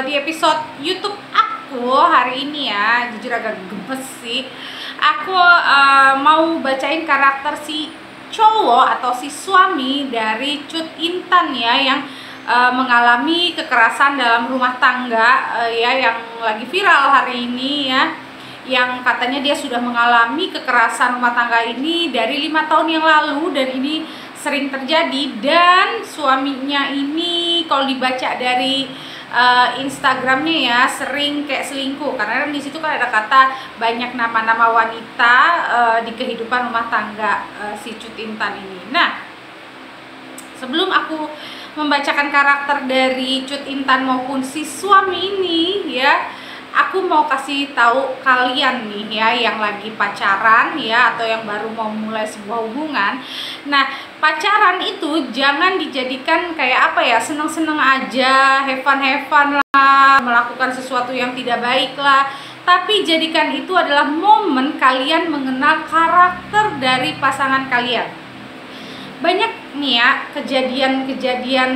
di episode YouTube aku hari ini ya, jujur agak gemes sih. Aku mau bacain karakter si cowok atau si suami dari Cut Intan ya, yang mengalami kekerasan dalam rumah tangga ya, yang lagi viral hari ini ya, yang katanya dia sudah mengalami kekerasan rumah tangga ini dari 5 tahun yang lalu, dan ini sering terjadi. Dan suaminya ini kalau dibaca dari Instagramnya ya, sering kayak selingkuh, karena di situ kan ada kata banyak nama-nama wanita di kehidupan rumah tangga si Cut Intan ini. Nah, sebelum aku membacakan karakter dari Cut Intan maupun si suami ini ya, aku mau kasih tahu kalian nih ya, yang lagi pacaran ya, atau yang baru mau mulai sebuah hubungan. Nah, pacaran itu jangan dijadikan kayak apa ya, seneng-seneng aja, have fun lah, melakukan sesuatu yang tidak baik lah. Tapi jadikan itu adalah momen kalian mengenal karakter dari pasangan kalian. Banyak nih ya kejadian-kejadian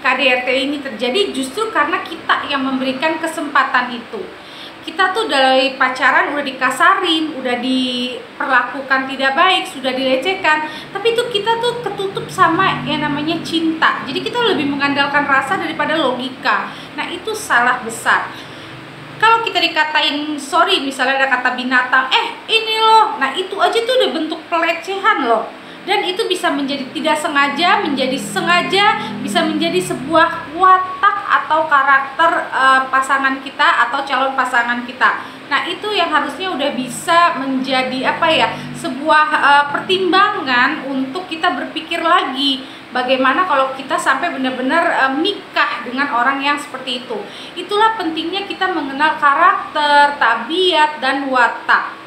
KDRT ini terjadi justru karena kita yang memberikan kesempatan itu. Kita tuh dari pacaran udah dikasarin, udah diperlakukan tidak baik, sudah dilecehkan, tapi tuh kita tuh ketutup sama yang namanya cinta. Jadi kita lebih mengandalkan rasa daripada logika. Nah, itu salah besar. Kalau kita dikatain, sorry, misalnya ada kata binatang, ini loh, nah itu aja tuh udah bentuk pelecehan loh. Dan itu bisa menjadi tidak sengaja, menjadi sengaja, bisa menjadi sebuah watak atau karakter pasangan kita atau calon pasangan kita. Nah, itu yang harusnya udah bisa menjadi apa ya, sebuah pertimbangan untuk kita berpikir lagi bagaimana kalau kita sampai benar-benar menikah dengan orang yang seperti itu. Itulah pentingnya kita mengenal karakter, tabiat, dan watak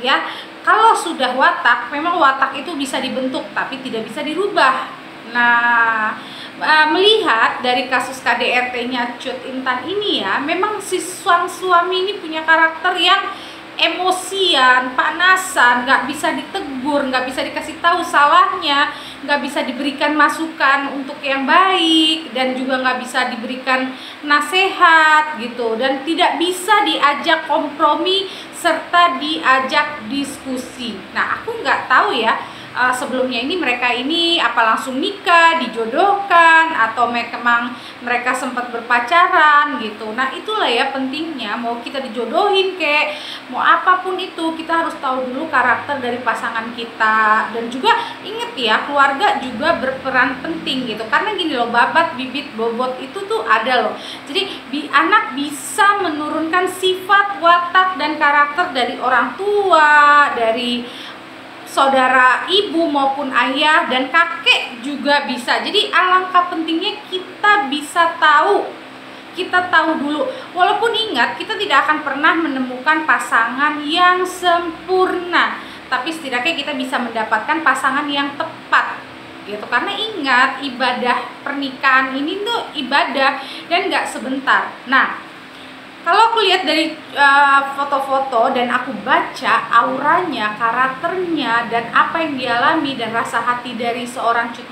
ya. Kalau sudah watak, memang watak itu bisa dibentuk tapi tidak bisa dirubah. Nah, melihat dari kasus KDRT-nya Cut Intan ini ya, memang si sang suami ini punya karakter yang emosian, panasan, nggak bisa ditegur, nggak bisa dikasih tahu salahnya, nggak bisa diberikan masukan untuk yang baik, dan juga nggak bisa diberikan nasihat gitu, dan tidak bisa diajak kompromi serta diajak diskusi. Nah, aku nggak tahu ya sebelumnya ini mereka ini apa langsung nikah, dijodohkan, atau memang mereka sempat berpacaran gitu. Nah, itulah ya pentingnya, mau kita dijodohin kek, mau apapun itu, kita harus tahu dulu karakter dari pasangan kita. Dan juga inget ya, keluarga juga berperan penting gitu, karena gini loh, babat bibit bobot itu tuh ada loh. Jadi anak bisa menurunkan sifat, watak, dan karakter dari orang tua, dari saudara ibu maupun ayah, dan kakek juga bisa. Jadi alangkah pentingnya kita bisa tahu, kita tahu dulu. Walaupun ingat, kita tidak akan pernah menemukan pasangan yang sempurna, tapi setidaknya kita bisa mendapatkan pasangan yang tepat gitu. Karena ingat, ibadah pernikahan ini tuh ibadah dan gak sebentar. Nah, kalau aku lihat dari foto-foto dan aku baca auranya, karakternya, dan apa yang dialami dan rasa hati dari seorang Cut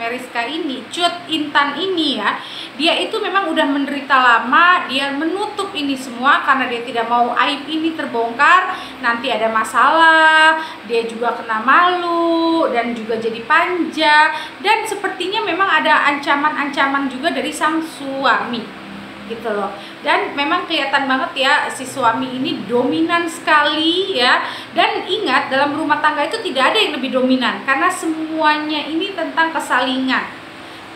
Intan ini ya, dia itu memang udah menderita lama. Dia menutup ini semua karena dia tidak mau aib ini terbongkar, nanti ada masalah, dia juga kena malu dan juga jadi panja, dan sepertinya memang ada ancaman-ancaman juga dari sang suami gitu loh. Dan memang kelihatan banget ya, si suami ini dominan sekali ya. Dan ingat, dalam rumah tangga itu tidak ada yang lebih dominan, karena semuanya ini tentang kesalingan.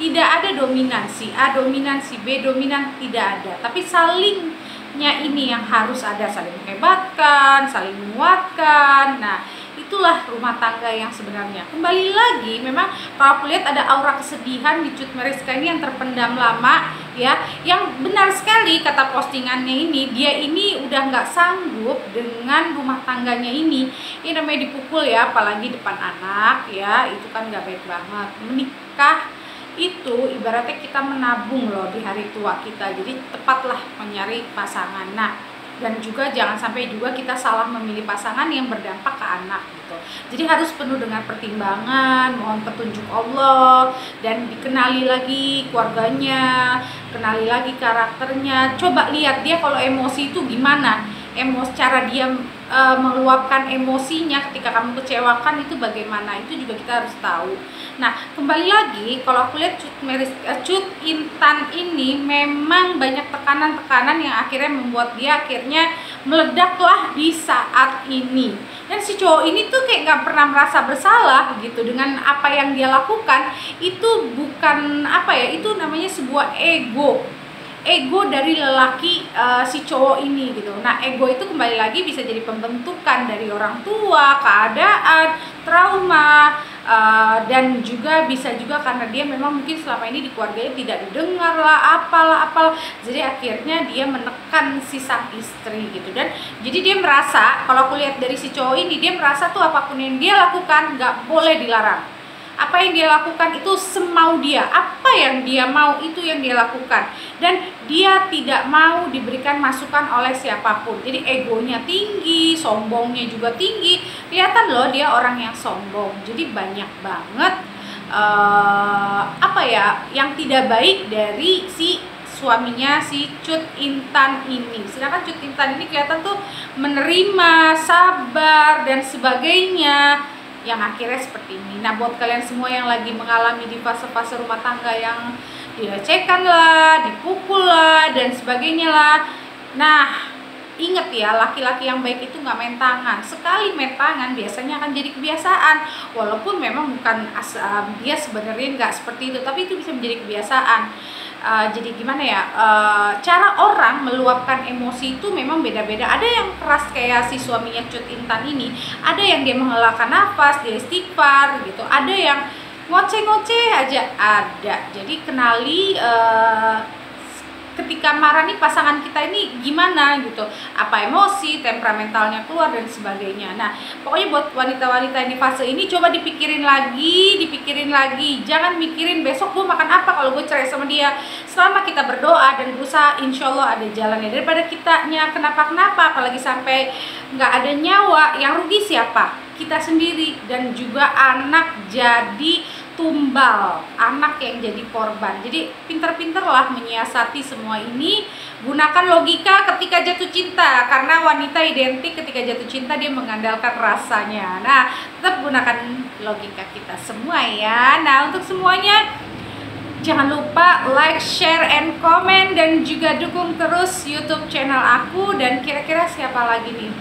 Tidak ada dominan, si A dominan, si B dominan, tidak ada. Tapi salingnya ini yang harus ada, saling menghebatkan, saling menguatkan. Nah, itulah rumah tangga yang sebenarnya. Kembali lagi, memang kalau aku lihat ada aura kesedihan di Cut Meyriska ini yang terpendam lama ya, yang benar sekali kata postingannya ini, dia ini udah nggak sanggup dengan rumah tangganya ini. Ini namanya dipukul ya, apalagi depan anak ya, itu kan nggak baik banget. Menikah itu ibaratnya kita menabung loh di hari tua kita, jadi tepatlah mencari pasangan. Nah, dan juga jangan sampai juga kita salah memilih pasangan yang berdampak ke anak gitu. Jadi harus penuh dengan pertimbangan, mohon petunjuk Allah, dan dikenali lagi keluarganya, kenali lagi karakternya. Coba lihat dia kalau emosi itu gimana, cara dia meluapkan emosinya ketika kamu kecewakan itu bagaimana, itu juga kita harus tahu. Nah, kembali lagi kalau aku lihat Cut Intan ini memang banyak tekanan-tekanan yang akhirnya membuat dia akhirnya meledaklah di saat ini. Dan si cowok ini tuh kayak gak pernah merasa bersalah gitu dengan apa yang dia lakukan. Itu bukan apa ya, itu namanya sebuah ego dari lelaki si cowok ini gitu. Nah, ego itu kembali lagi bisa jadi pembentukan dari orang tua, keadaan, trauma, dan juga bisa juga karena dia memang mungkin selama ini di keluarganya tidak didengar lah, apalah. Jadi akhirnya dia menekan si sang istri gitu. Dan jadi dia merasa, kalau aku lihat dari si cowok ini, dia merasa tuh apapun yang dia lakukan nggak boleh dilarang. Apa yang dia lakukan itu semau dia, apa yang dia mau itu yang dia lakukan, dan dia tidak mau diberikan masukan oleh siapapun. Jadi egonya tinggi, sombongnya juga tinggi, kelihatan loh dia orang yang sombong. Jadi banyak banget apa ya yang tidak baik dari si suaminya si Cut Intan ini. Sedangkan Cut Intan ini kelihatan tuh menerima, sabar dan sebagainya, yang akhirnya seperti ini. Nah, buat kalian semua yang lagi mengalami di fase-fase rumah tangga yang dilecehkan lah, dipukul lah, dan sebagainya lah. Nah, ingat ya, laki-laki yang baik itu nggak main tangan. Sekali main tangan biasanya akan jadi kebiasaan. Walaupun memang bukan dia sebenarnya nggak seperti itu, tapi itu bisa menjadi kebiasaan. Jadi gimana ya, cara orang meluapkan emosi itu memang beda-beda. Ada yang keras kayak si suaminya Cut Intan ini, ada yang dia menghelakan nafas, dia istighfar gitu, ada yang ngoceh-ngoceh aja ada. Jadi kenali ketika marah nih pasangan kita ini gimana gitu, apa emosi, temperamentalnya keluar dan sebagainya. Nah, pokoknya buat wanita-wanita ini fase ini coba dipikirin lagi, jangan mikirin besok gue makan apa kalau gue cerai sama dia. Selama kita berdoa dan berusaha, insya Allah ada jalannya. Daripada kitanya kenapa-kenapa, apalagi sampai nggak ada nyawa, yang rugi siapa? Kita sendiri, dan juga anak jadi tumbal, anak yang jadi korban. Jadi pinter-pinterlah menyiasati semua ini, gunakan logika ketika jatuh cinta, karena wanita identik ketika jatuh cinta dia mengandalkan rasanya. Nah, tetap gunakan logika kita semua ya. Nah, untuk semuanya jangan lupa like, share, and comment, dan juga dukung terus YouTube channel aku. Dan kira-kira siapa lagi nih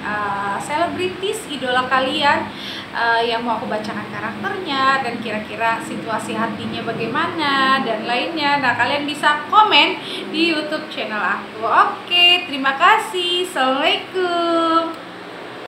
selebritis idola kalian yang mau aku bacakan karakternya, dan kira-kira situasi hatinya bagaimana dan lainnya. Nah, kalian bisa komen di YouTube channel aku. Oke, terima kasih. Assalamualaikum.